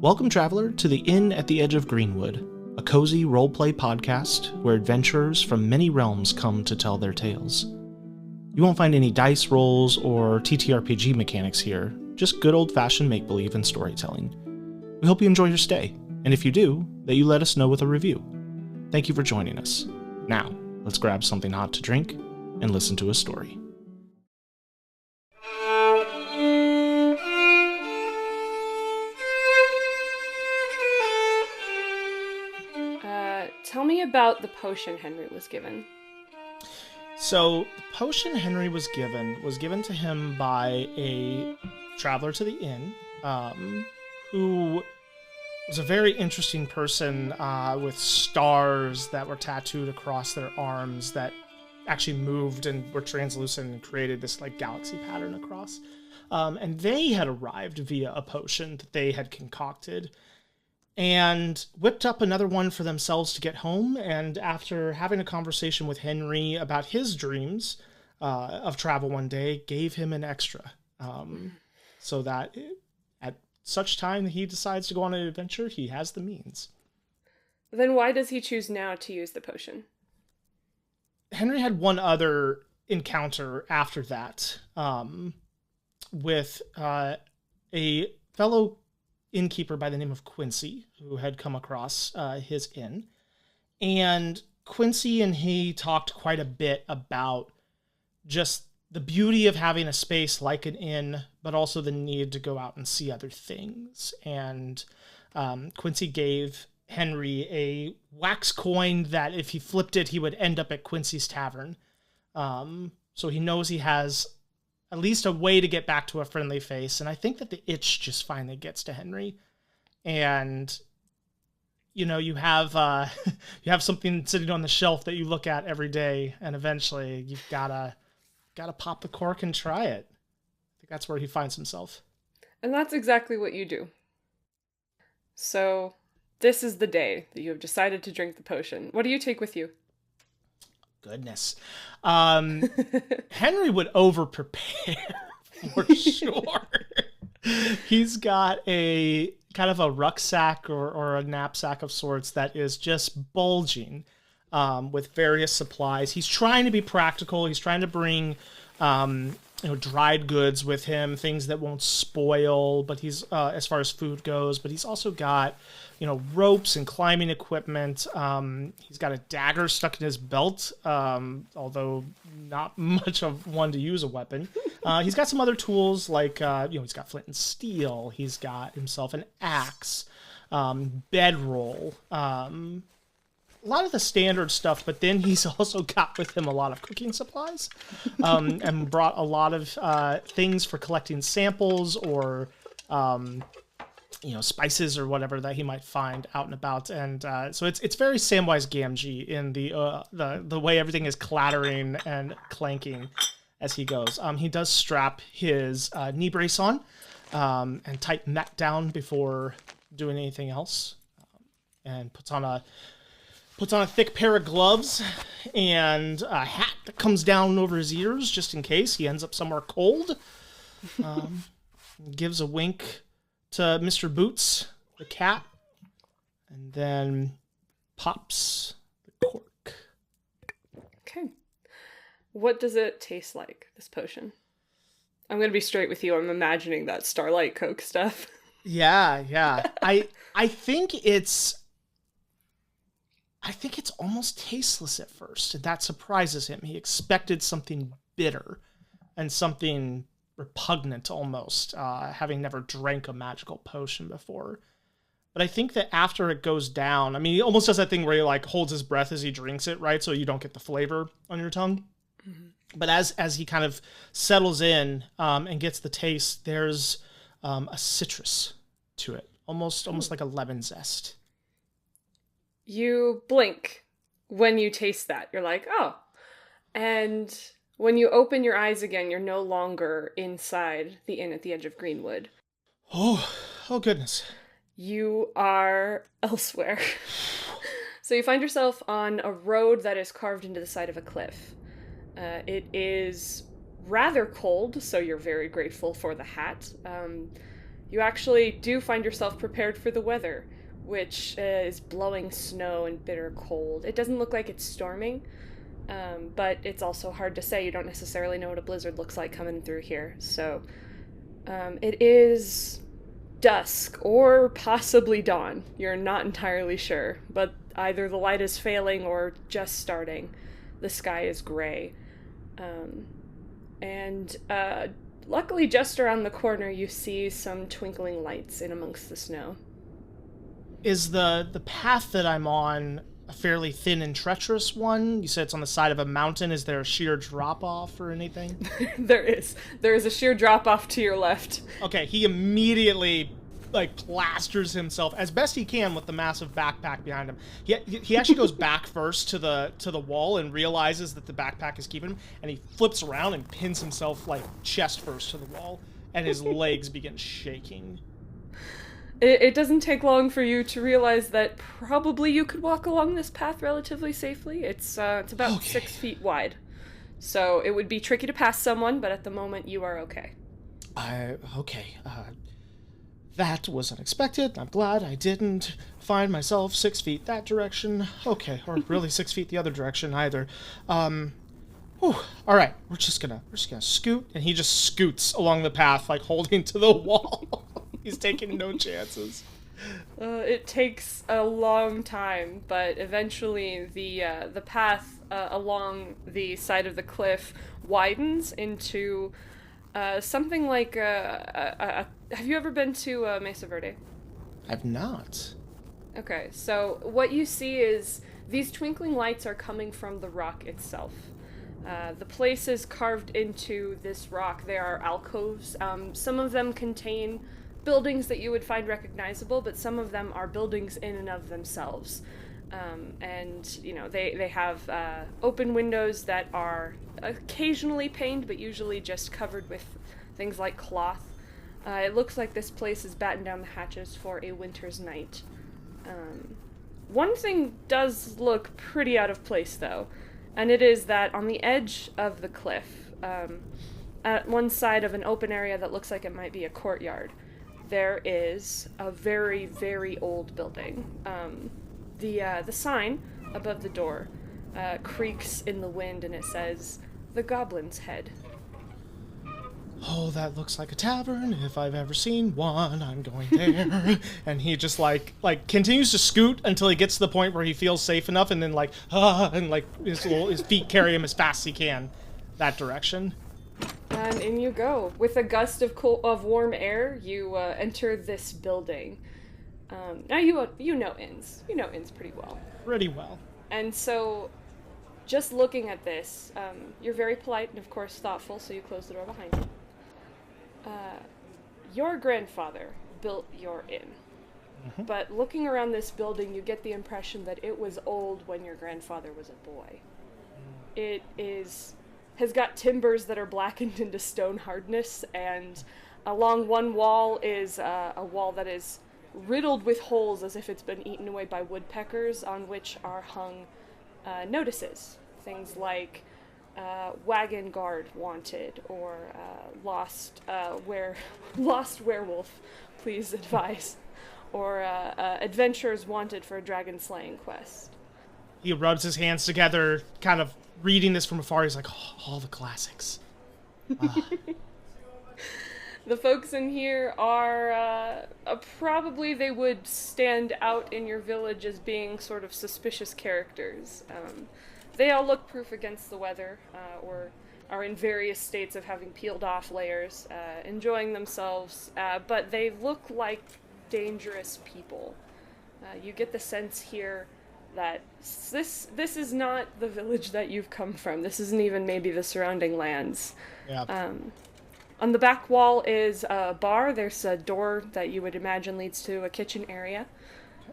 Welcome, traveler, to the Inn at the Edge of Greenwood, a cozy roleplay podcast where adventurers from many realms come to tell their tales. You won't find any dice rolls or TTRPG mechanics here, just good old-fashioned make-believe and storytelling. We hope you enjoy your stay, and if you do, that you let us know with a review. Thank you for joining us. Now, let's grab something hot to drink and listen to a story. Tell me about the potion Henry was given. So, the potion Henry was given to him by a traveler to the inn, who was a very interesting person with stars that were tattooed across their arms that actually moved and were translucent and created this like galaxy pattern across. And they had arrived via a potion that they had concocted and whipped up another one for themselves to get home. And after having a conversation with Henry about his dreams of travel one day, gave him an extra. So that at such time he decides to go on an adventure, he has the means. Then why does he choose now to use the potion? Henry had one other encounter after that with a fellow innkeeper by the name of Quincy, who had come across his inn. And Quincy and he talked quite a bit about just the beauty of having a space like an inn, but also the need to go out and see other things. And Quincy gave Henry a wax coin that if he flipped it, he would end up at Quincy's tavern. So he knows he has at least a way to get back to a friendly face. And I think that the itch just finally gets to Henry. And, you know, you have something sitting on the shelf that you look at every day, and eventually you've gotta pop the cork and try it. I think that's where he finds himself. And that's exactly what you do. So, this is the day that you have decided to drink the potion. What do you take with you? Goodness. Henry would over-prepare, for sure. He's got a kind of a rucksack or a knapsack of sorts that is just bulging with various supplies. He's trying to be practical. He's trying to bring dried goods with him, things that won't spoil, but he's as far as food goes, but he's also got ropes and climbing equipment. He's got a dagger stuck in his belt, although not much of one to use a weapon. He's got some other tools like, he's got flint and steel. He's got himself an axe, bedroll, a lot of the standard stuff, but then he's also got with him a lot of cooking supplies, and brought a lot of things for collecting samples or spices or whatever that he might find out and about. And so it's very Samwise Gamgee in the way everything is clattering and clanking as he goes. He does strap his knee brace on and tighten that down before doing anything else, and puts on a thick pair of gloves and a hat that comes down over his ears just in case he ends up somewhere cold. Gives a wink to Mr. Boots, the cat, and then pops the cork. Okay. What does it taste like, this potion? I'm going to be straight with you. I'm imagining that Starlight Coke stuff. Yeah. I think it's almost tasteless at first, and that surprises him. He expected something bitter and something repugnant almost, having never drank a magical potion before. But I think that after it goes down, he almost does that thing where he like holds his breath as he drinks it, right? So you don't get the flavor on your tongue. Mm-hmm. But as he kind of settles in and gets the taste, there's a citrus to it, almost like a lemon zest. You blink when you taste that. You're like, oh. And when you open your eyes again, you're no longer inside the inn at the edge of Greenwood. Oh goodness. You are elsewhere. So you find yourself on a road that is carved into the side of a cliff. It is rather cold, so you're very grateful for the hat. you actually do find yourself prepared for the weather, which is blowing snow and bitter cold. It doesn't look like it's storming, but it's also hard to say. You don't necessarily know what a blizzard looks like coming through here. So it is dusk or possibly dawn. You're not entirely sure, but either the light is failing or just starting. The sky is gray. And luckily just around the corner you see some twinkling lights in amongst the snow. Is the path that I'm on a fairly thin and treacherous one? You said it's on the side of a mountain. Is there a sheer drop-off or anything? There is. There is a sheer drop-off to your left. Okay, he immediately plasters himself as best he can with the massive backpack behind him. He actually goes back first to the wall and realizes that the backpack is keeping him, and he flips around and pins himself chest first to the wall, and his legs begin shaking. It doesn't take long for you to realize that probably you could walk along this path relatively safely. It's about 6 feet wide. So it would be tricky to pass someone, but at the moment you are okay. That was unexpected. I'm glad I didn't find myself 6 feet that direction. Okay, or really 6 feet the other direction either. All right, we're just gonna scoot, and he just scoots along the path, holding to the wall. He's taking no chances. It takes a long time, but eventually the path along the side of the cliff widens into something like have you ever been to Mesa Verde? I've not. Okay, so what you see is these twinkling lights are coming from the rock itself. The place is carved into this rock. There are alcoves. Some of them contain buildings that you would find recognizable, but some of them are buildings in and of themselves. And they have open windows that are occasionally paned, but usually just covered with things like cloth. It looks like this place is battened down the hatches for a winter's night. One thing does look pretty out of place, though, and it is that on the edge of the cliff, at one side of an open area that looks like it might be a courtyard, there is a very, very old building. The sign above the door creaks in the wind, and it says, "The Goblin's Head." Oh, that looks like a tavern. If I've ever seen one, I'm going there. And he just continues to scoot until he gets to the point where he feels safe enough, and then his feet carry him as fast as he can that direction. And in you go. With a gust of warm air, you enter this building. Now you know inns. You know inns pretty well. Pretty well. And so, just looking at this, you're very polite and, of course, thoughtful, so you close the door behind you. Your grandfather built your inn. Mm-hmm. But looking around this building, you get the impression that it was old when your grandfather was a boy. It has got timbers that are blackened into stone hardness, and along one wall is a wall that is riddled with holes as if it's been eaten away by woodpeckers, on which are hung notices. Things like wagon guard wanted, or lost werewolf, please advise, or adventurers wanted for a dragon slaying quest. He rubs his hands together, kind of reading this from afar. He's like, oh, all the classics. The folks in here are probably they would stand out in your village as being sort of suspicious characters. They all look proof against the weather, or are in various states of having peeled off layers, enjoying themselves, but they look like dangerous people. You get the sense here that this is not the village that you've come from. This isn't even maybe the surrounding lands. Yeah. On the back wall is a bar. There's a door that you would imagine leads to a kitchen area.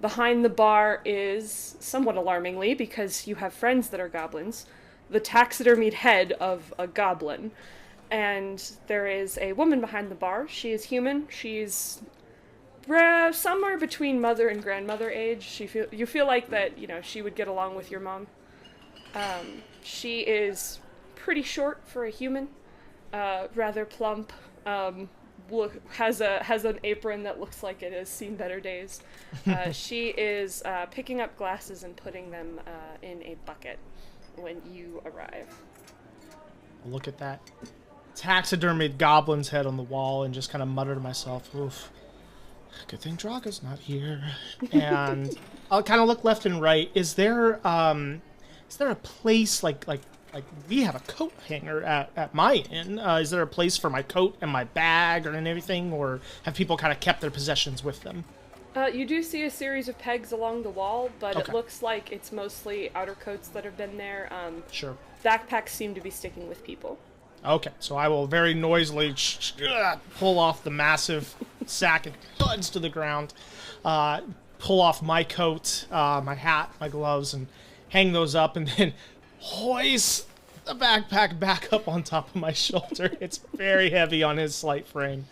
Behind the bar is, somewhat alarmingly, because you have friends that are goblins, the taxidermied head of a goblin. And there is a woman behind the bar. She is human. She's somewhere between mother and grandmother age. You feel like that, she would get along with your mom. She is pretty short for a human, rather plump, has an apron that looks like it has seen better days. She is picking up glasses and putting them in a bucket when you arrive. I'll look at that taxidermied goblin's head on the wall and just kind of mutter to myself, oof, good thing Draga's not here. And I'll kind of look left and right. Is there a place like we have a coat hanger at my inn? Is there a place for my coat and my bag or anything, or have people kind of kept their possessions with them? You do see a series of pegs along the wall, but Okay. it looks like it's mostly outer coats that have been there. Sure. Backpacks seem to be sticking with people. Okay, so I will very noisily pull off the massive sack and thuds to the ground, pull off my coat, my hat, my gloves, and hang those up, and then hoist the backpack back up on top of my shoulder. It's very heavy on his slight frame.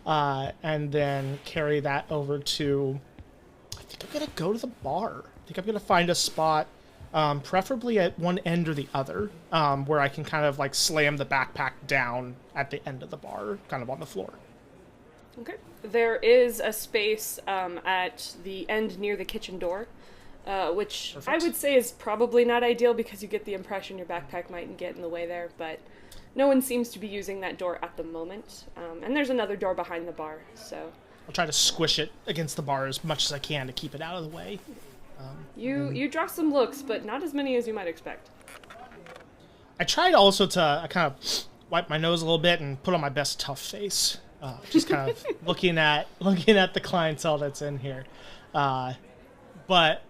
And then carry that over to... I think I'm going to go to the bar. I think I'm going to find a spot, preferably at one end or the other, where I can kind of like slam the backpack down at the end of the bar, kind of on the floor. Okay. There is a space at the end near the kitchen door, which Perfect. I would say is probably not ideal because you get the impression your backpack might get in the way there, but no one seems to be using that door at the moment. And there's another door behind the bar, so... I'll try to squish it against the bar as much as I can to keep it out of the way. You draw some looks, but not as many as you might expect. I tried also to kind of wipe my nose a little bit and put on my best tough face. Just kind of looking at the clientele that's in here. But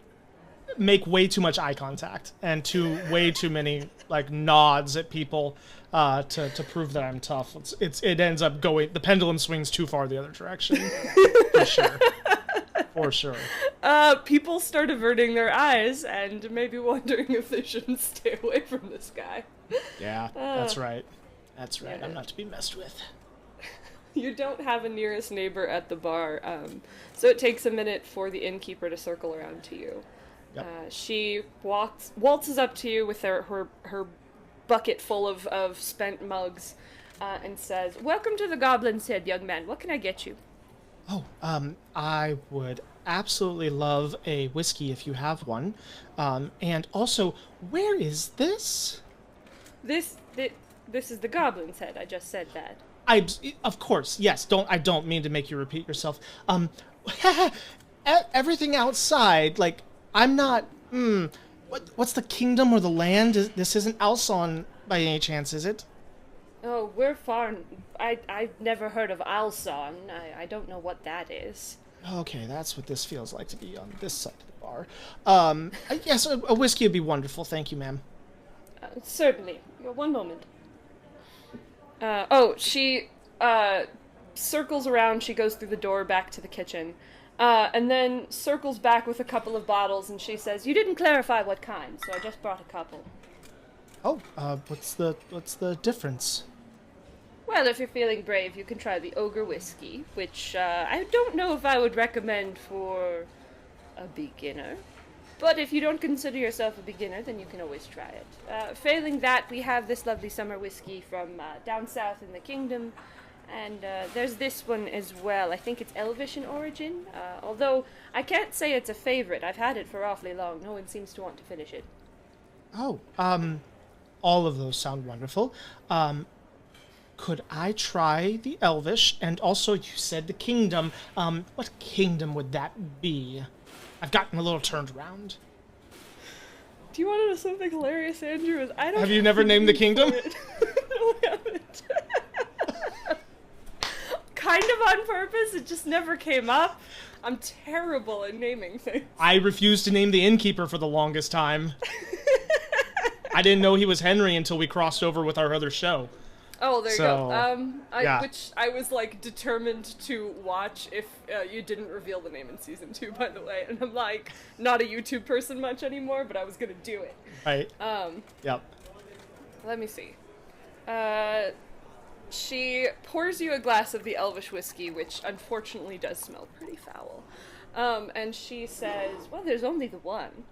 make way too much eye contact and way too many like nods at people to prove that I'm tough. It ends up going, the pendulum swings too far the other direction. For sure. People start averting their eyes and maybe wondering if they shouldn't stay away from this guy. Yeah, that's right. That's right. Yeah. I'm not to be messed with. You don't have a nearest neighbor at the bar, so it takes a minute for the innkeeper to circle around to you. Yep. She waltzes up to you with her bucket full of spent mugs, and says, "Welcome to the Goblin's Head, young man. What can I get you?" Oh, I would absolutely love a whiskey if you have one. And also, where is this? This is the Goblin's Head. I just said that. Of course, yes. I don't mean to make you repeat yourself. Everything outside, like, I'm not, what's the kingdom or the land? This isn't Alson by any chance, is it? Oh, we're far. I've never heard of Alson. I don't know what that is. Okay, that's what this feels like to be on this side of the bar. Yes, a whiskey would be wonderful. Thank you, ma'am. Certainly. One moment. She circles around. She goes through the door back to the kitchen, and then circles back with a couple of bottles, and she says, "You didn't clarify what kind, so I just brought a couple." Oh, what's the difference? Well, if you're feeling brave, you can try the Ogre Whiskey, which I don't know if I would recommend for a beginner. But if you don't consider yourself a beginner, then you can always try it. Failing that, we have this lovely summer whiskey from down south in the kingdom. And there's this one as well. I think it's Elvish in origin. Although I can't say it's a favorite. I've had it for awfully long. No one seems to want to finish it. Oh, all of those sound wonderful. Could I try the Elvish? And also, you said the kingdom. What kingdom would that be? I've gotten a little turned around. Do you want to know something hilarious, Andrew? I don't Have you never named the kingdom? No, I haven't. Kind of on purpose, it just never came up. I'm terrible at naming things. I refused to name the innkeeper for the longest time. I didn't know he was Henry until we crossed over with our other show. Oh, there you go. Yeah. Which I was, like, determined to watch if you didn't reveal the name in Season 2, by the way. And I'm, like, not a YouTube person much anymore, but I was gonna do it. Right. Yep. Let me see. She pours you a glass of the Elvish whiskey, which unfortunately does smell pretty foul. And she says, well, there's only the one.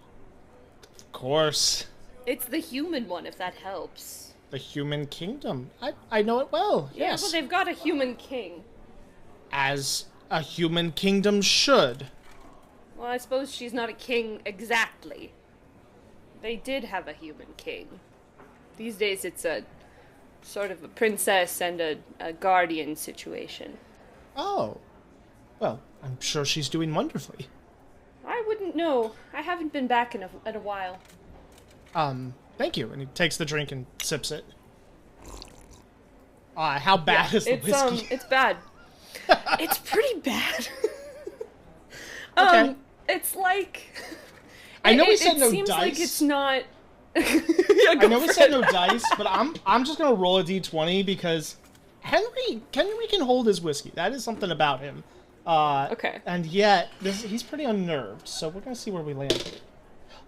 Of course. It's the human one, if that helps. The human kingdom. I know it well, Yeah, yes. well, they've got a human king. as a human kingdom should. Well, I suppose she's not a king exactly. They did have a human king. These days it's a sort of a princess and a guardian situation. Oh. Well, I'm sure she's doing wonderfully. I wouldn't know. I haven't been back in a while. Thank you. And he takes the drink and sips it. How bad is the whiskey? It's bad. It's pretty bad. Okay. It's like... I know we said no dice. It seems like it's not... I know we said no dice, but I'm just gonna roll a d20 because Henry can hold his whiskey. That is something about him. Okay. And yet he's pretty unnerved, so we're gonna see where we land.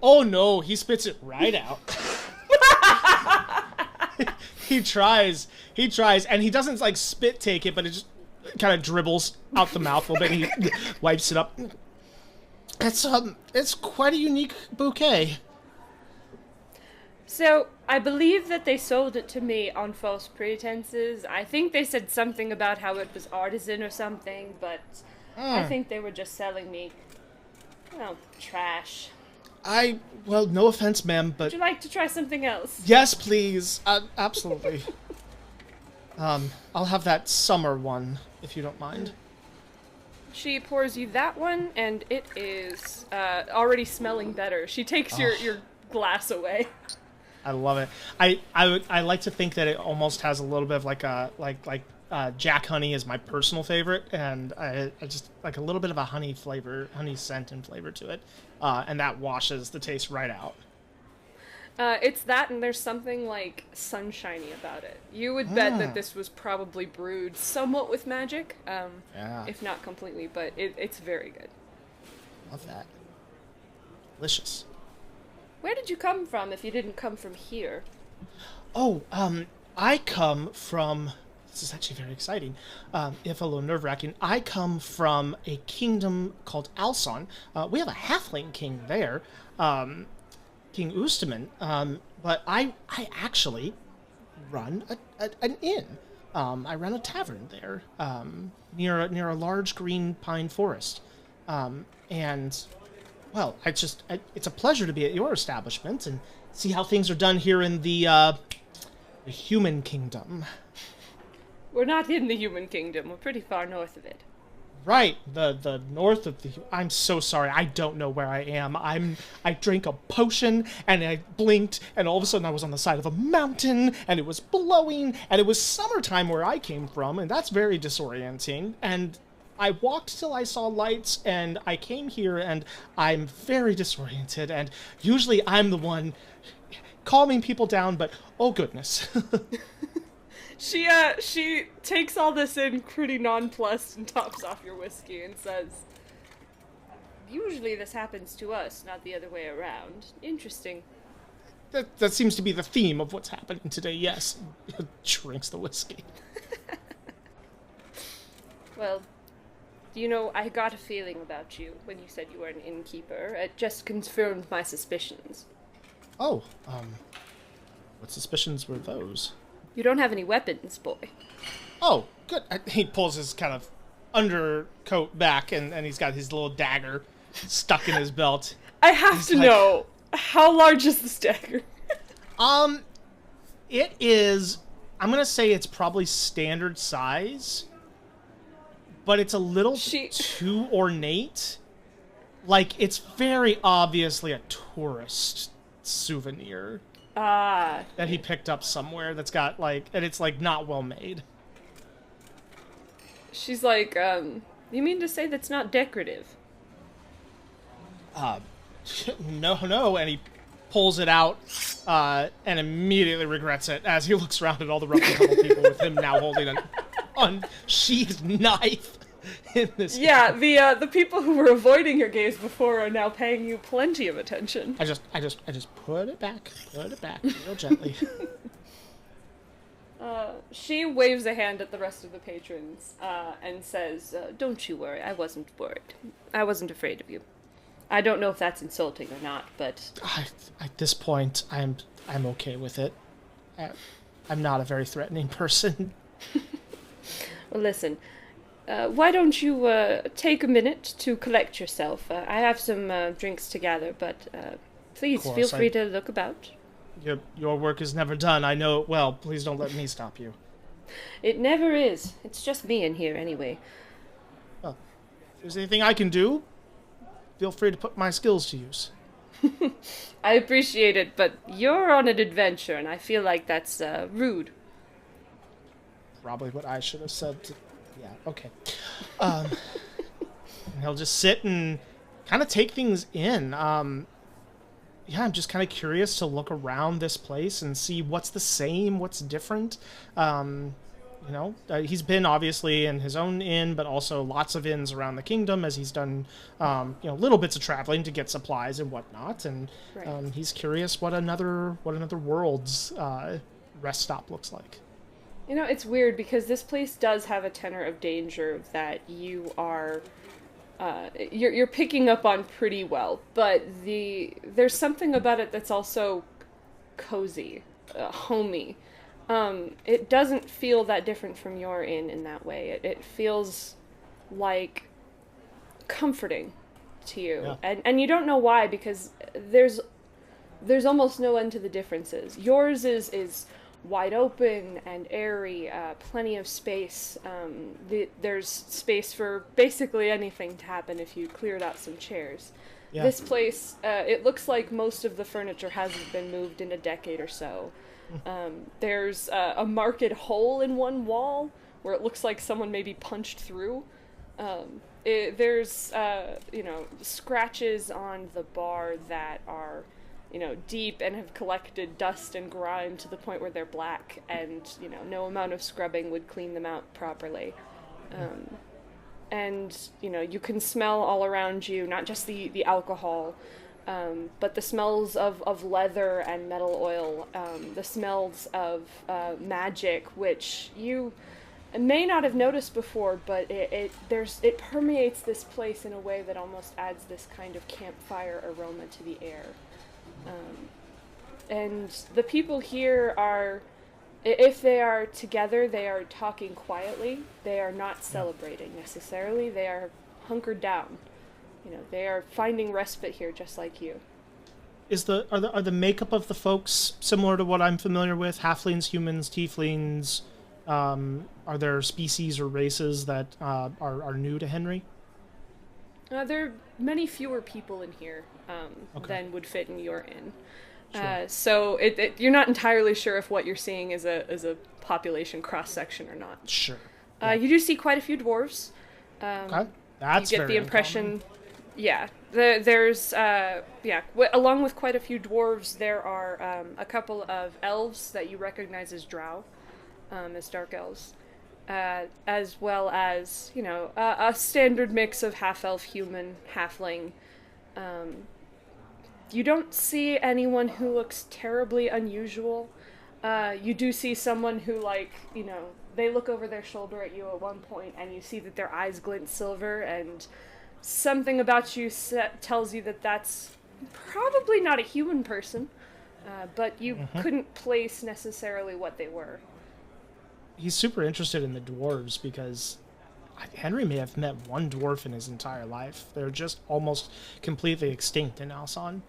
Oh no, he spits it right out. He tries, and he doesn't like spit take it, but it just kind of dribbles out the mouth a little bit. And he wipes it up. It's quite a unique bouquet. So, I believe that they sold it to me on false pretenses. I think they said something about how it was artisan or something, but I think they were just selling me, trash. Well, no offense, ma'am, but... Would you like to try something else? Yes, please. Absolutely. I'll have that summer one, if you don't mind. She pours you that one, and it is already smelling better. She takes your glass away. I love it. I like to think that it almost has a little bit of like Jack honey is my personal favorite, and I just like a little bit of a honey scent and flavor to it, and that washes the taste right out. It's that, and there's something like sunshiny about it. You would bet that this was probably brewed somewhat with magic, if not completely, but it's very good. Love that. Delicious. Where did you come from if you didn't come from here? Oh, I come from... This is actually very exciting, if a little nerve-wracking. I come from a kingdom called Alson. We have a halfling king there, King Oosterman, but I actually run an inn. I run a tavern there, near a large green pine forest. And, well, it's a pleasure to be at your establishment and see how things are done here in the human kingdom. We're not in the human kingdom. We're pretty far north of it. Right, the north of the... I'm so sorry, I don't know where I am. I drank a potion, and I blinked, and all of a sudden I was on the side of a mountain, and it was blowing, and it was summertime where I came from, and that's very disorienting, and I walked till I saw lights, and I came here, and I'm very disoriented, and usually I'm the one calming people down, but oh goodness. She takes all this in pretty nonplussed and tops off your whiskey and says, "Usually this happens to us, not the other way around. Interesting." That seems to be the theme of what's happening today, yes. Drinks the whiskey. Well, I got a feeling about you when you said you were an innkeeper. It just confirmed my suspicions. Oh, what suspicions were those? You don't have any weapons, boy. Oh, good. He pulls his kind of undercoat back, and he's got his little dagger stuck in his belt. I have to know, how large is this dagger? It is, I'm going to say it's probably standard size, but it's a little too ornate. Like, it's very obviously a tourist souvenir. That he picked up somewhere that's got, and it's, not well made. She's like, you mean to say that's not decorative? No, and he pulls it out, and immediately regrets it as he looks around at all the rough and tumble people with him now holding an unsheathed knife in this. Yeah, the people who were avoiding your gaze before are now paying you plenty of attention. I just put it back real gently. She waves a hand at the rest of the patrons, and says, "Don't you worry, I wasn't worried. I wasn't afraid of you. I don't know if that's insulting or not, but..." At this point, I'm okay with it. I'm not a very threatening person. Well, listen, Why don't you take a minute to collect yourself? I have some drinks to gather, but please feel free to look about. Your work is never done. I know it well. Please don't let me stop you. It never is. It's just me in here anyway. Well, if there's anything I can do, feel free to put my skills to use. I appreciate it, but you're on an adventure, and I feel like that's rude. Probably what I should have said. Yeah, okay. And he'll just sit and kind of take things in. Yeah, I'm just kind of curious to look around this place and see what's the same, what's different. He's been obviously in his own inn, but also lots of inns around the kingdom as he's done, little bits of traveling to get supplies and whatnot. And Right. He's curious what another world's rest stop looks like. It's weird because this place does have a tenor of danger that you are you're picking up on pretty well, but there's something about it that's also cozy, homey. It doesn't feel that different from your inn in that way. It feels like comforting to you, Yeah. and you don't know why, because there's almost no end to the differences. Yours is wide open and airy, plenty of space. There's space for basically anything to happen if you cleared out some chairs. Yeah. This place, it looks like most of the furniture hasn't been moved in a decade or so. There's a marked hole in one wall where it looks like someone maybe punched through. There's scratches on the bar that are deep and have collected dust and grime to the point where they're black, and no amount of scrubbing would clean them out properly. And you can smell all around you, not just the alcohol, but the smells of leather and metal oil, the smells of magic, which you may not have noticed before, but it permeates this place in a way that almost adds this kind of campfire aroma to the air. And the people here are, if they are together, they are talking quietly. They are not celebrating necessarily. They are hunkered down. They are finding respite here, just like you. Are the makeup of the folks similar to what I'm familiar with? Halflings, humans, tieflings. Are there species or races that are new to Henry? There are many fewer people in here Okay. than would fit in your inn. Sure. So you're not entirely sure if what you're seeing is a population cross-section or not. Sure. You do see quite a few dwarves. Okay. That's You get very the impression... uncommon. Yeah. There's... along with quite a few dwarves, there are a couple of elves that you recognize as drow, as dark elves. As well as, a standard mix of half-elf, human, halfling. You don't see anyone who looks terribly unusual. You do see someone who, they look over their shoulder at you at one point, and you see that their eyes glint silver, and something about you tells you that that's probably not a human person, but you couldn't place necessarily what they were. He's super interested in the dwarves because Henry may have met one dwarf in his entire life. They're just almost completely extinct in Alson,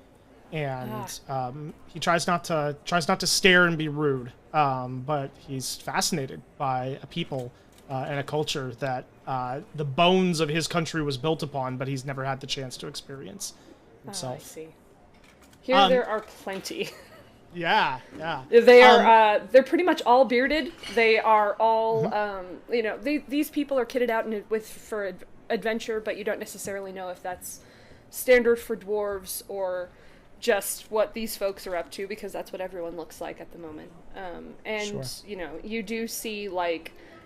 and he tries not to stare and be rude. But he's fascinated by a people and a culture that the bones of his country was built upon, but he's never had the chance to experience himself. I see. Here there are plenty. Yeah. They are, they're pretty much all bearded. They are all, these people are kitted out for adventure, but you don't necessarily know if that's standard for dwarves or just what these folks are up to, because that's what everyone looks like at the moment. Sure. You do see,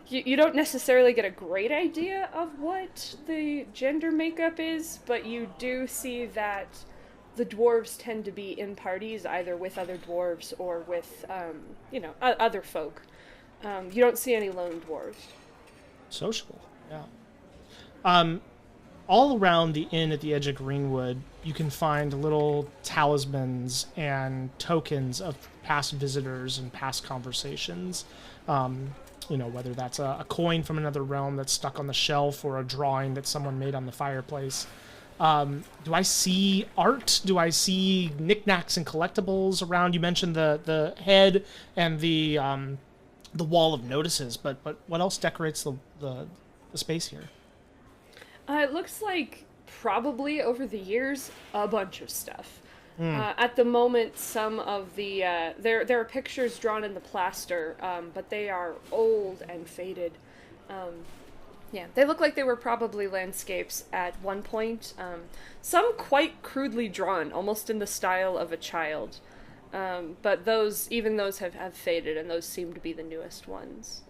you don't necessarily get a great idea of what the gender makeup is, but you do see that the dwarves tend to be in parties, either with other dwarves or with, other folk. You don't see any lone dwarves. Sociable, yeah. All around the inn at the edge of Greenwood, you can find little talismans and tokens of past visitors and past conversations. whether that's a coin from another realm that's stuck on the shelf or a drawing that someone made on the fireplace. Do I see art? Do I see knickknacks and collectibles around? You mentioned the head and the wall of notices, but what else decorates the space here? It looks like probably over the years a bunch of stuff. At the moment, some of the there are pictures drawn in the plaster, but they are old and faded. Yeah, they look like they were probably landscapes at one point. Some quite crudely drawn, almost in the style of a child. But those have faded, and those seem to be the newest ones.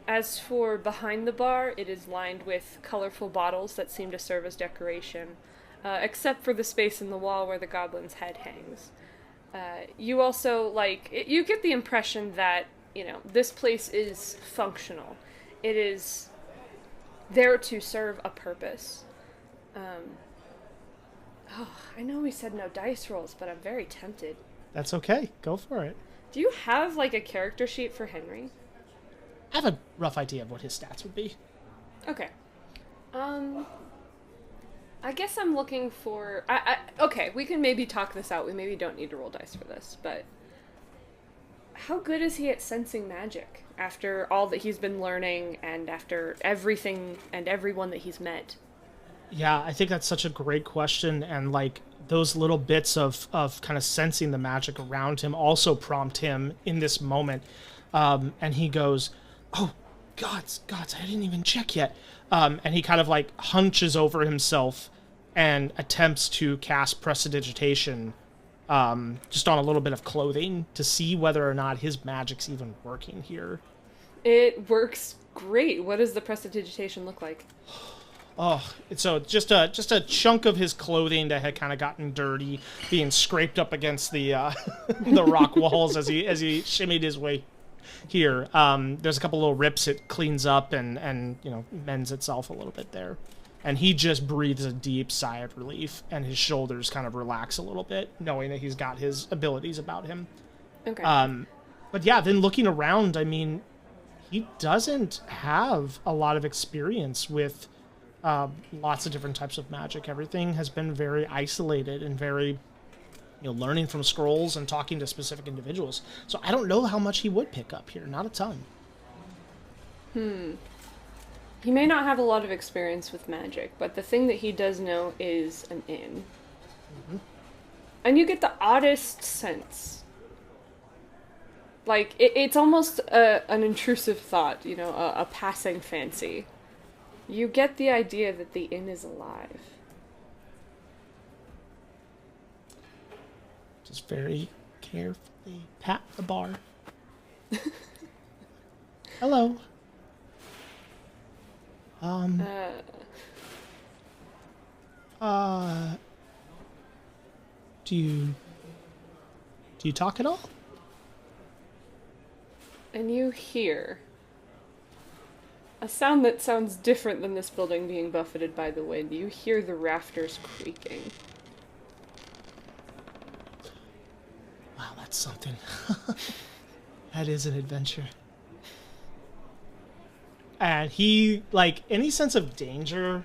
As for behind the bar, it is lined with colorful bottles that seem to serve as decoration, except for the space in the wall where the goblin's head hangs. You also, you get the impression that, this place is functional. It is there to serve a purpose. I know we said no dice rolls, but I'm very tempted. That's okay. Go for it. Do you have, a character sheet for Henry? I have a rough idea of what his stats would be. Okay. I guess I'm looking for... okay, we can maybe talk this out. We maybe don't need to roll dice for this, but... How good is he at sensing magic after all that he's been learning and after everything and everyone that he's met? Yeah, I think that's such a great question, and those little bits of kind of sensing the magic around him also prompt him in this moment. And he goes, "Oh, gods, I didn't even check yet." And he kind of hunches over himself and attempts to cast Prestidigitation just on a little bit of clothing to see whether or not his magic's even working here. It works great. What does the Prestidigitation look like? Oh, so just a chunk of his clothing that had kind of gotten dirty, being scraped up against the the rock walls as he shimmied his way here. There's a couple little rips it cleans up and mends itself a little bit there. And he just breathes a deep sigh of relief, and his shoulders kind of relax a little bit, knowing that he's got his abilities about him. Okay. But yeah, then looking around, I mean, he doesn't have a lot of experience with lots of different types of magic. Everything has been very isolated and very, learning from scrolls and talking to specific individuals. So I don't know how much he would pick up here. Not a ton. He may not have a lot of experience with magic, but the thing that he does know is an inn. Mm-hmm. And you get the oddest sense. It's almost an intrusive thought, a passing fancy. You get the idea that the inn is alive. Just very carefully pat the bar. Hello. Do you talk at all? And you hear a sound that sounds different than this building being buffeted by the wind. You hear the rafters creaking. Wow, that's something. That is an adventure. And he, any sense of danger,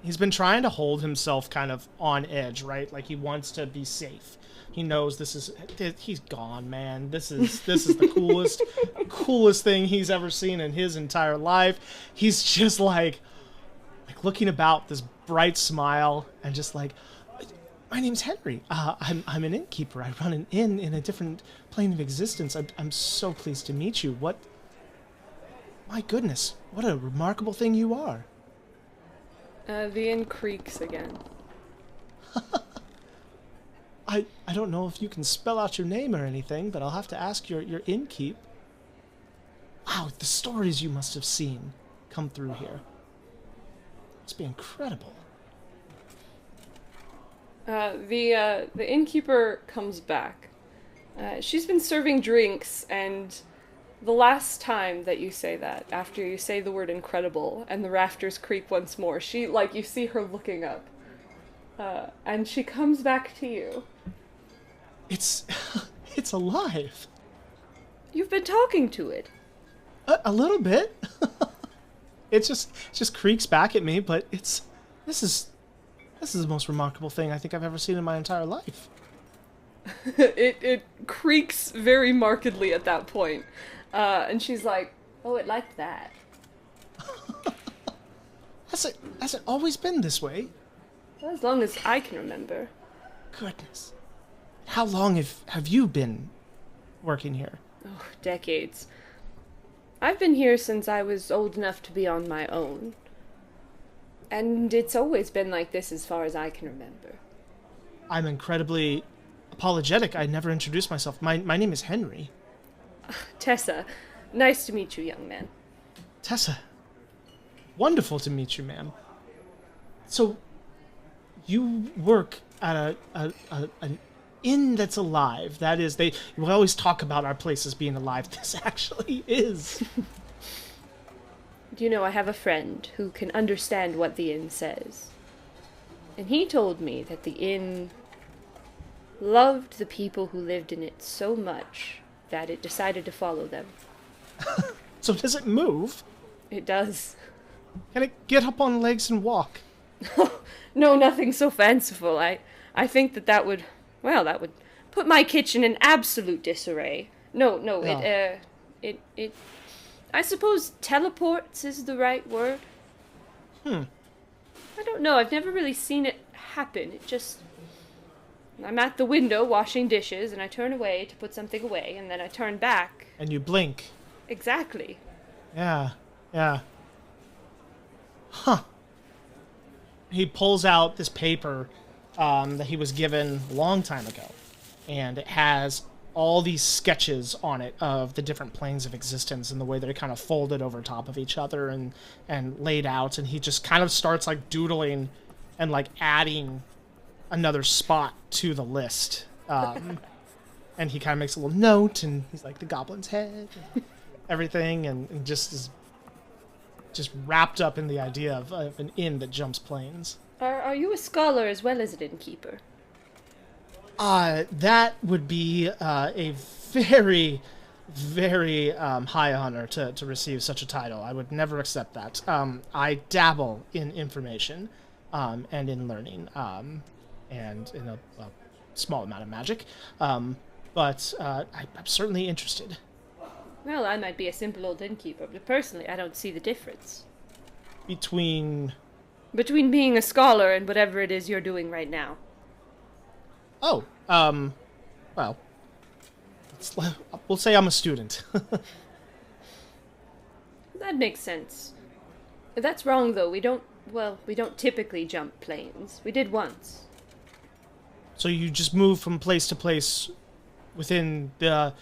he's been trying to hold himself kind of on edge, right? He wants to be safe. He knows he's gone, man. This is the coolest thing he's ever seen in his entire life. He's just looking about, this bright smile, and just my name's Henry. I'm an innkeeper. I run an inn in a different plane of existence. I'm so pleased to meet you. My goodness, what a remarkable thing you are. The inn creaks again. I don't know if you can spell out your name or anything, but I'll have to ask your innkeep. Wow, the stories you must have seen come through here. Must be incredible. The innkeeper comes back. She's been serving drinks, and the last time that you say that, after you say the word incredible, and the rafters creak once more, she, you see her looking up. And she comes back to you. It's alive. You've been talking to it. A little bit. It just creaks back at me, but this is the most remarkable thing I think I've ever seen in my entire life. It creaks very markedly at that point. And she's like, oh, it liked that. Has it always been this way? Well, as long as I can remember. Goodness. How long have you been working here? Oh, decades. I've been here since I was old enough to be on my own. And it's always been like this as far as I can remember. I'm incredibly apologetic. I never introduced myself. My name is Henry. Tessa, nice to meet you, young man. Tessa. Wonderful to meet you, ma'am. So, you work at an inn that's alive. That is, we always talk about our places being alive. This actually is. Do you know, I have a friend who can understand what the inn says. And he told me that the inn loved the people who lived in it so much that it decided to follow them. So does it move? It does. Can it get up on legs and walk? No, nothing so fanciful. I think that would put my kitchen in absolute disarray. No, Yeah. it I suppose teleports is the right word. I don't know. I've never really seen it happen. I'm at the window washing dishes, and I turn away to put something away, and then I turn back. And you blink. Exactly. Yeah. Huh. He pulls out this paper that he was given a long time ago, and it has all these sketches on it of the different planes of existence and the way they're kind of folded over top of each other and laid out, and he just kind of starts like doodling and like adding another spot to the list. And he kind of makes a little note, and he's like, the goblin's head, and everything, and just is just wrapped up in the idea of an inn that jumps planes. Are you a scholar as well as an innkeeper? That would be a very, very high honor to receive such a title. I would never accept that. I dabble in information and in learning and in a small amount of magic. But I'm certainly interested. Well, I might be a simple old innkeeper, but personally I don't see the difference. Between Being a scholar and whatever it is you're doing right now. Oh, well, we'll say I'm a student. That makes sense. That's wrong, though. We don't typically jump planes. We did once. So you just move from place to place within the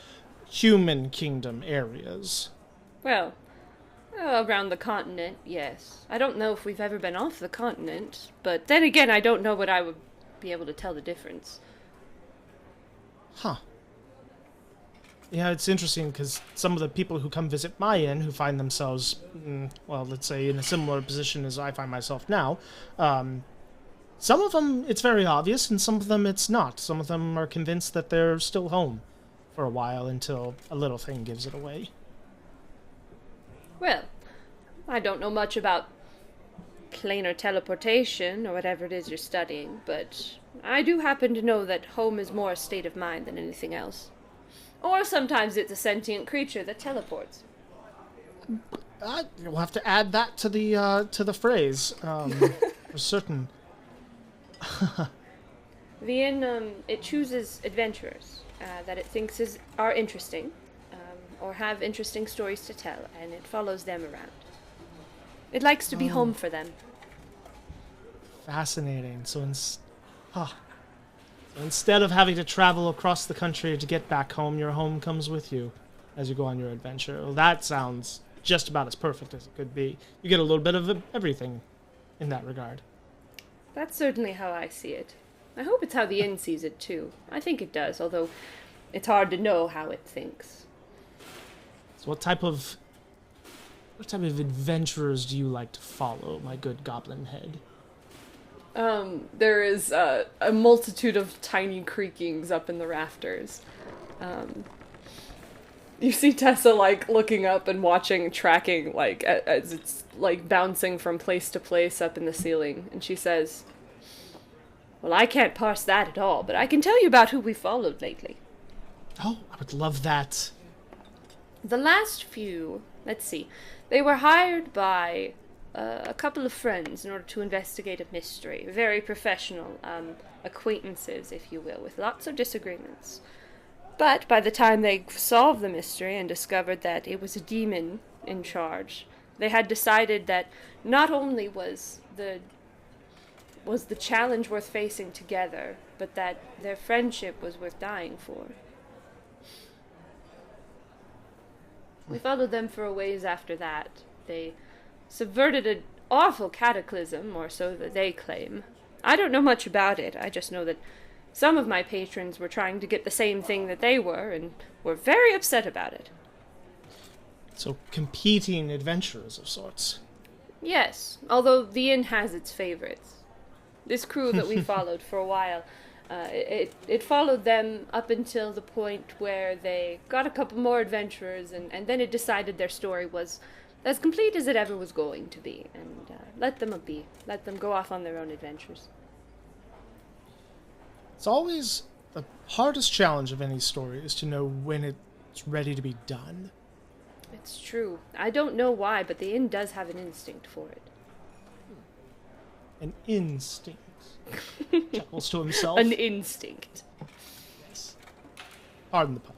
human kingdom areas? Well, around the continent, yes. I don't know if we've ever been off the continent, but then again, I don't know what I would be able to tell the difference. Huh. Yeah, it's interesting because some of the people who come visit my inn who find themselves, let's say in a similar position as I find myself now, some of them it's very obvious and some of them it's not. Some of them are convinced that they're still home for a while until a little thing gives it away. Well, I don't know much about planar teleportation or whatever it is you're studying, but I do happen to know that home is more a state of mind than anything else. Or sometimes it's a sentient creature that teleports. We'll have to add that to the phrase, for certain. The inn, it chooses adventurers that it thinks are interesting, or have interesting stories to tell, and it follows them around. It likes to be home for them. Fascinating. So instead of having to travel across the country to get back home, your home comes with you as you go on your adventure. Well, that sounds just about as perfect as it could be. You get a little bit of everything in that regard. That's certainly how I see it. I hope it's how the inn sees it, too. I think it does, although it's hard to know how it thinks. So what type of adventurers do you like to follow, my good goblin head? There is a multitude of tiny creakings up in the rafters. You see Tessa, like, looking up and watching, tracking, like, as it's, like, bouncing from place to place up in the ceiling. And she says, well, I can't parse that at all, but I can tell you about who we followed lately. Oh, I would love that. The last few, let's see, they were hired by a couple of friends in order to investigate a mystery. Very professional, acquaintances, if you will, with lots of disagreements. But by the time they solved the mystery and discovered that it was a demon in charge, they had decided that not only was the challenge worth facing together, but that their friendship was worth dying for. We followed them for a ways after that. They subverted an awful cataclysm, or so that they claim. I don't know much about it. I just know that some of my patrons were trying to get the same thing that they were, and were very upset about it. So, competing adventurers of sorts. Yes, although the inn has its favorites. This crew that we followed for a while, it followed them up until the point where they got a couple more adventurers, and then it decided their story was as complete as it ever was going to be, and let them be. Let them go off on their own adventures. It's always the hardest challenge of any story is to know when it's ready to be done. It's true. I don't know why, but the inn does have an instinct for it. An instinct. Chuckles to himself. An instinct. Yes. Pardon the pun.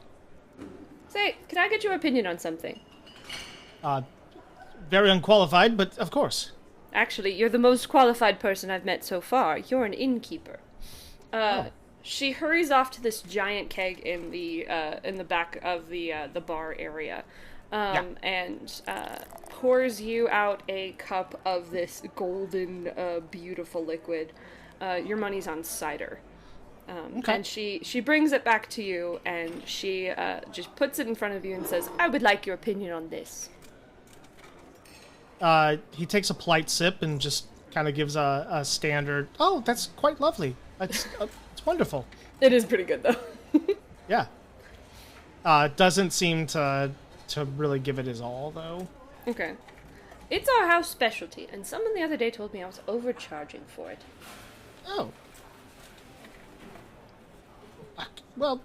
Say, can I get your opinion on something? Very unqualified, but of course. Actually, you're the most qualified person I've met so far. You're an innkeeper. She hurries off to this giant keg in the back of the bar area, and pours you out a cup of this golden, beautiful liquid. Your money's on cider. Okay. And she brings it back to you, and she just puts it in front of you and says, "I would like your opinion on this." He takes a polite sip and just kind of gives a standard, "Oh, that's quite lovely. It's wonderful." It is pretty good, though. Yeah. Doesn't seem to really give it his all, though. Okay. It's our house specialty, and someone the other day told me I was overcharging for it. Oh. Well,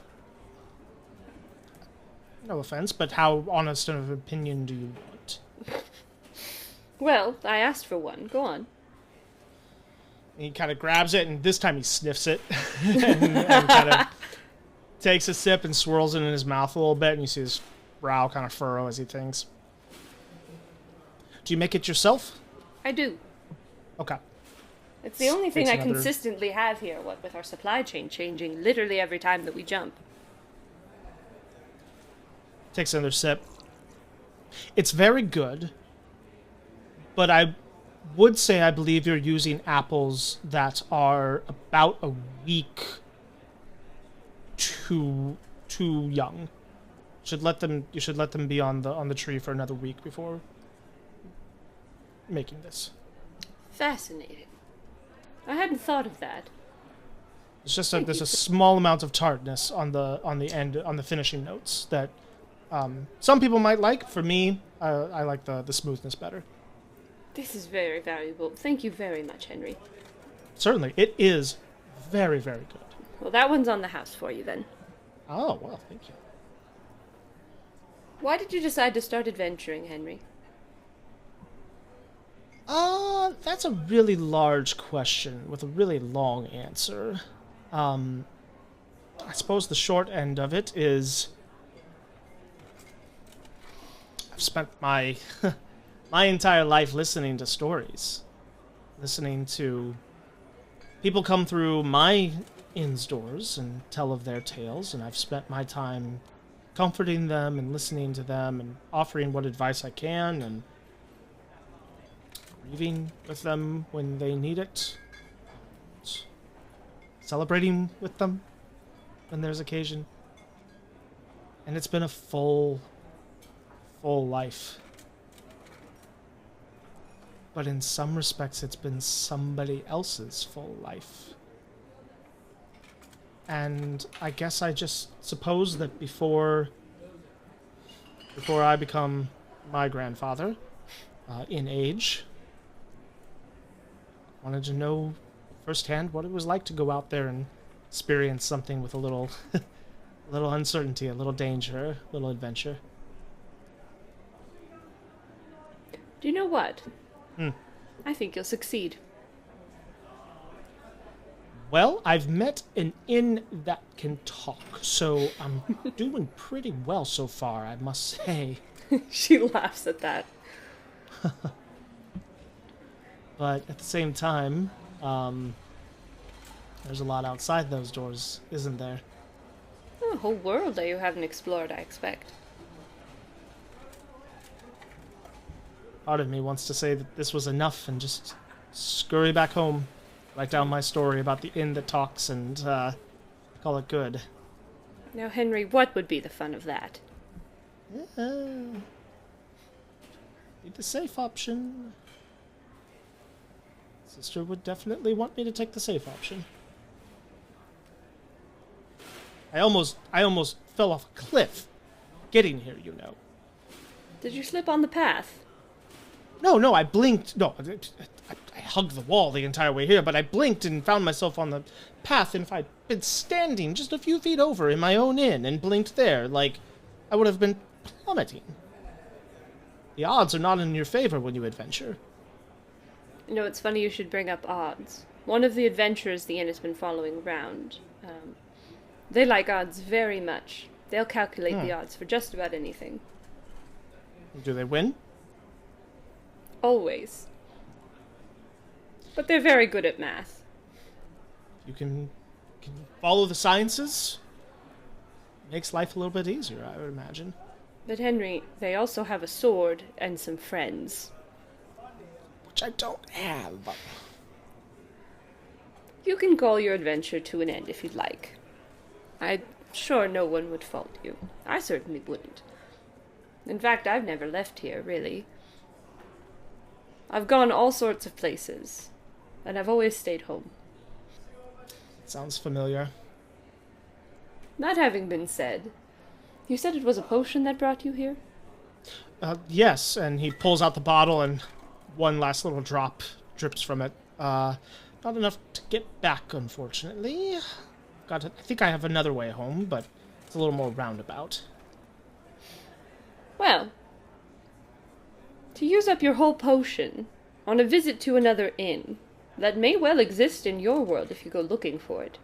no offense, but how honest of an opinion do you want? Well, I asked for one. Go on. He kind of grabs it, and this time he sniffs it, and kind of takes a sip and swirls it in his mouth a little bit, and you see his brow kind of furrow as he thinks. Do you make it yourself? I do. Okay. It's the only thing Takes I another- consistently have here, what with our supply chain changing literally every time that we jump. Takes another sip. It's very good, but I would say I believe you're using apples that are about a week too young. You should let them be on the tree for another week before making this. Fascinating. I hadn't thought of that. It's just there's a small amount of tartness on the end on the finishing notes that some people might like. For me, I like the smoothness better. This is very valuable. Thank you very much, Henry. Certainly, it is very, very good. Well, that one's on the house for you, then. Oh, well, thank you. Why did you decide to start adventuring, Henry? That's a really large question with a really long answer. I suppose the short end of it is I've spent my my entire life listening to stories, listening to people come through my inn's doors and tell of their tales, and I've spent my time comforting them and listening to them and offering what advice I can and grieving with them when they need it, celebrating with them when there's occasion. And it's been a full life. But in some respects, it's been somebody else's full life. And I guess I just suppose that before before I become my grandfather in age. Wanted to know firsthand what it was like to go out there and experience something with a little, a little uncertainty, a little danger, a little adventure. Do you know what? I think you'll succeed. Well, I've met an inn that can talk, so I'm doing pretty well so far, I must say. She laughs at that. But at the same time, there's a lot outside those doors, isn't there? A whole world that you haven't explored, I expect. Part of me wants to say that this was enough and just scurry back home, write down my story about the inn that talks, and call it good. Now, Henry, what would be the fun of that? Be the safe option. Sister would definitely want me to take the safe option. I almost fell off a cliff getting here, you know. Did you slip on the path? No, I blinked. No, I hugged the wall the entire way here, but I blinked and found myself on the path, and if I'd been standing just a few feet over in my own inn and blinked there, like, I would have been plummeting. The odds are not in your favor when you adventure. You know, it's funny you should bring up odds. One of the adventurers the inn has been following around, they like odds very much. They'll calculate the odds for just about anything. Do they win? Always. But they're very good at math. You can follow the sciences. Makes life a little bit easier, I would imagine. But Henry, they also have a sword and some friends. Which I don't have. You can call your adventure to an end if you'd like. I'm sure no one would fault you. I certainly wouldn't. In fact, I've never left here, really. I've gone all sorts of places, and I've always stayed home. Sounds familiar. That having been said, you said it was a potion that brought you here? Yes, and he pulls out the bottle and one last little drop drips from it. Not enough to get back, unfortunately. I think I have another way home, but it's a little more roundabout. Well, to use up your whole potion on a visit to another inn that may well exist in your world if you go looking for it,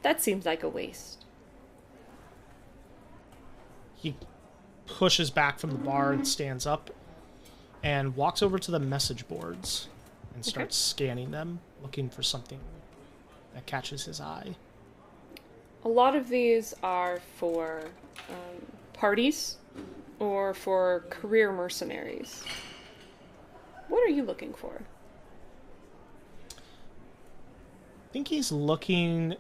that seems like a waste. He pushes back from the bar and stands up and walks over to the message boards and starts scanning them, looking for something that catches his eye. A lot of these are for parties or for career mercenaries. What are you looking for? I think he's looking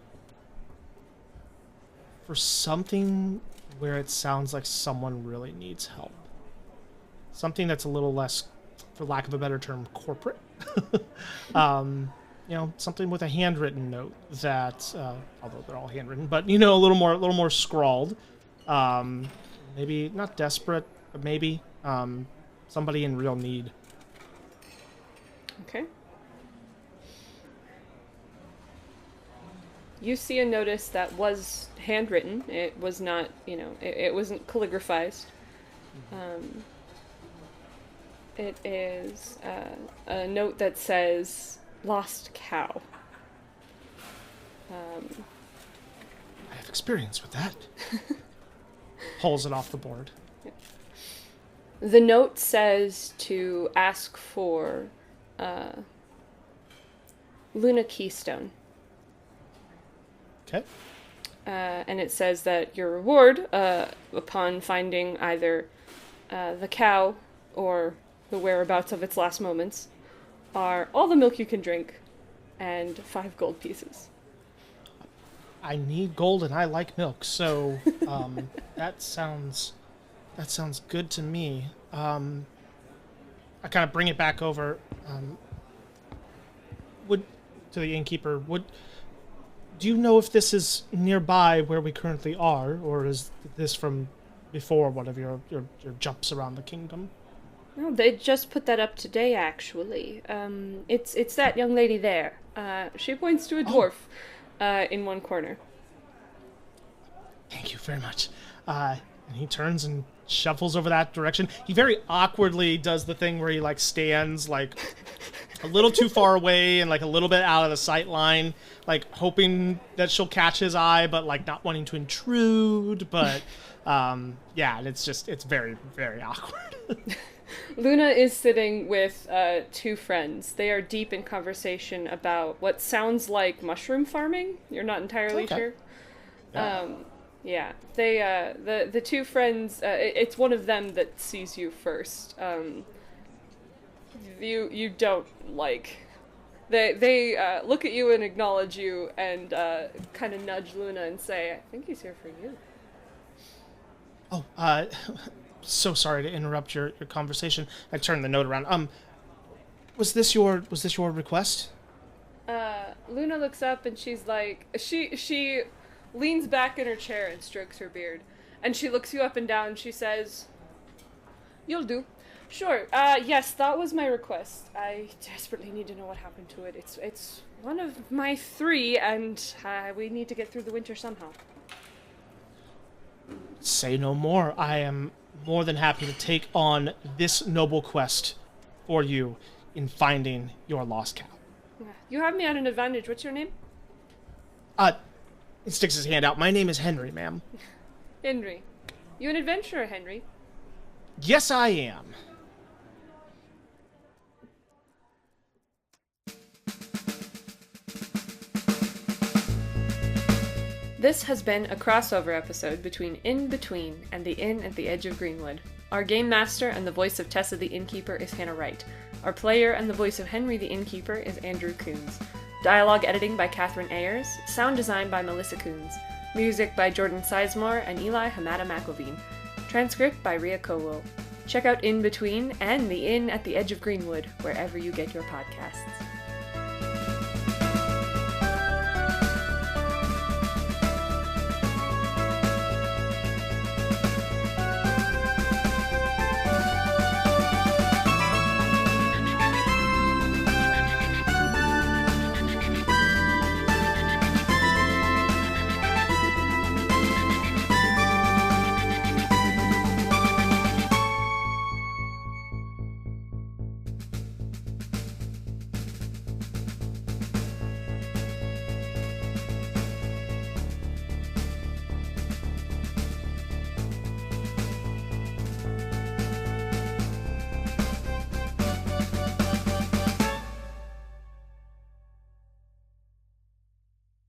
for something where it sounds like someone really needs help. Something that's a little less, for lack of a better term, corporate. Something with a handwritten note that, although they're all handwritten, but a little more scrawled. Maybe not desperate, but maybe somebody in real need. Okay. You see a notice that was handwritten. It was not, it wasn't calligraphized. It is a note that says, "Lost cow." I have experience with that. Pulls it off the board. The note says to ask for Luna Keystone. Okay. And it says that your reward, upon finding either the cow or the whereabouts of its last moments, are all the milk you can drink and 5 gold pieces. I need gold and I like milk, so that sounds good to me. I kind of bring it back over to the innkeeper. Do you know if this is nearby where we currently are, or is this from before one of your jumps around the kingdom? No, they just put that up today, actually. It's that young lady there. She points to a dwarf in one corner. Thank you very much. And he turns and shuffles over that direction. He very awkwardly does the thing where he like stands like a little too far away and like a little bit out of the sight line, like hoping that she'll catch his eye, but like not wanting to intrude. But yeah, it's very, very awkward. Luna is sitting with two friends. They are deep in conversation about what sounds like mushroom farming. You're not entirely sure. Yeah, they the two friends. It's one of them that sees you first. You don't like. They look at you and acknowledge you and kind of nudge Luna and say, "I think he's here for you." Oh, so sorry to interrupt your conversation. I turned the note around. Was this your request? Luna looks up and she's like, she leans back in her chair and strokes her beard, and she looks you up and down. And she says, "You'll do." Sure. Yes, that was my request. I desperately need to know what happened to it. It's one of my 3, and we need to get through the winter somehow. Say no more. I am more than happy to take on this noble quest for you in finding your lost cow. You have me at an advantage. What's your name? He sticks his hand out. My name is Henry, ma'am. Henry. You an adventurer, Henry? Yes, I am. This has been a crossover episode between In Between and the Inn at the Edge of Greenwood. Our game master and the voice of Tessa the innkeeper is Hannah Wright. Our player and the voice of Henry the innkeeper is Andrew Coons. Dialogue editing by Katherine Ayers. Sound design by Melissa Coons. Music by Jordan Sizemore and Eli Hamada McElveen. Transcript by Ria Couoh. Check out In Between and the Inn at the Edge of Greenwood wherever you get your podcasts.